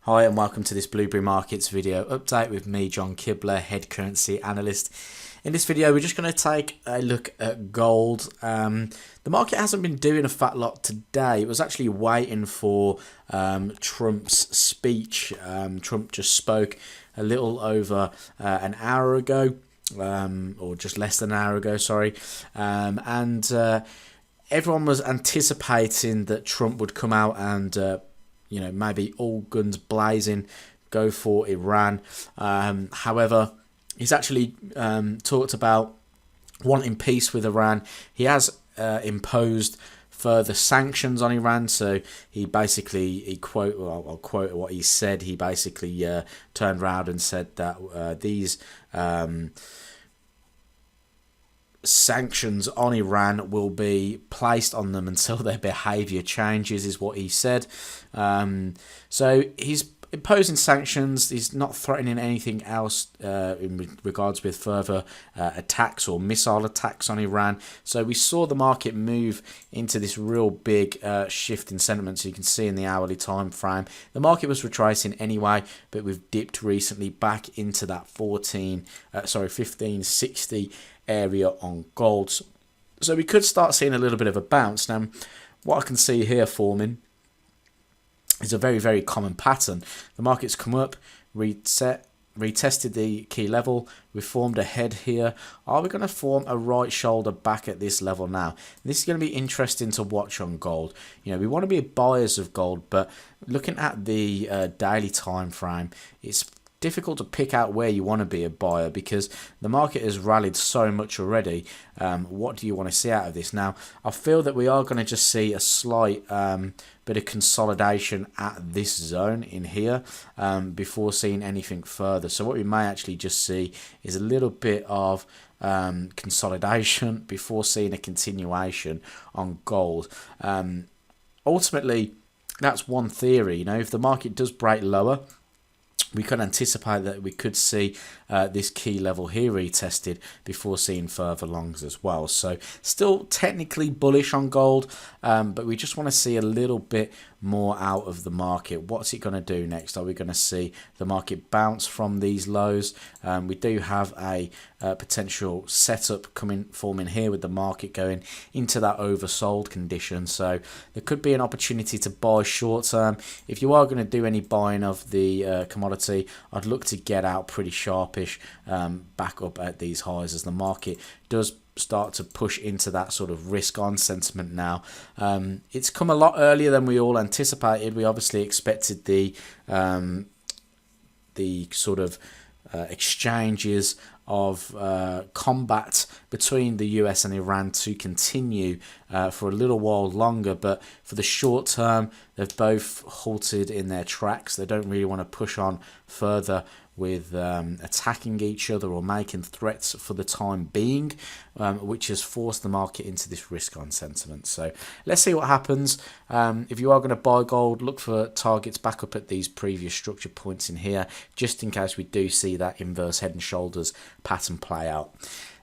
Hi and welcome to this Blueberry Markets video update with me, John Kibler, head currency analyst. In this video we're just going to take a look at gold. The market hasn't been doing a fat lot today. It was actually waiting for Trump's speech. Trump just spoke a little over an hour ago, or just less than an hour ago, sorry, and everyone was anticipating that Trump would come out and maybe all guns blazing, go for Iran. However, he's actually talked about wanting peace with Iran. He has imposed further sanctions on Iran. So I'll quote what he said. He basically turned around and said that these sanctions on Iran will be placed on them until their behaviour changes, is what he said. So he's imposing sanctions. He's not threatening anything else in regards with further attacks or missile attacks on Iran. So we saw the market move into this real big shift in sentiment. So you can see in the hourly time frame, the market was retracing anyway, but we've dipped recently back into that 1560 area on gold. So we could start seeing a little bit of a bounce. Now, what I can see here forming is a very, very common pattern. The market's come up, retested the key level. We formed a head here. Are we going to form a right shoulder back at this level now? This is going to be interesting to watch on gold. We want to be buyers of gold, but looking at the daily time frame, it's difficult to pick out where you want to be a buyer because the market has rallied so much already. What do you want to see out of this? Now, I feel that we are going to just see a slight bit of consolidation at this zone in here before seeing anything further. So what we may actually just see is a little bit of consolidation before seeing a continuation on gold. Ultimately, that's one theory. If the market does break lower, we could anticipate that we could see this key level here retested before seeing further longs as well. So still technically bullish on gold, but we just want to see a little bit more out of the market. What's it going to do next? Are we going to see the market bounce from these lows? We do have a potential setup forming here with the market going into that oversold condition. So there could be an opportunity to buy short term. If you are going to do any buying of the commodity, I'd look to get out pretty sharpish back up at these highs as the market does start to push into that sort of risk on sentiment now. It's come a lot earlier than we all anticipated. We obviously expected the sort of exchanges of combat between the US and Iran to continue for a little while longer, but for the short term they've both halted in their tracks. They don't really want to push on further with attacking each other or making threats for the time being, which has forced the market into this risk on sentiment. So let's see what happens. If you are going to buy gold, look for targets back up at these previous structure points in here, just in case we do see that inverse head and shoulders pattern play out.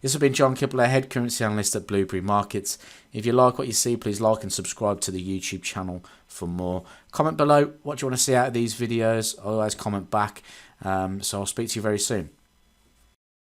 This has been John Kibler, head currency analyst at Blueberry Markets. If you like what you see, please like and subscribe to the YouTube channel for more. Comment below what you want to see out of these videos. I always comment back. So I'll speak to you very soon.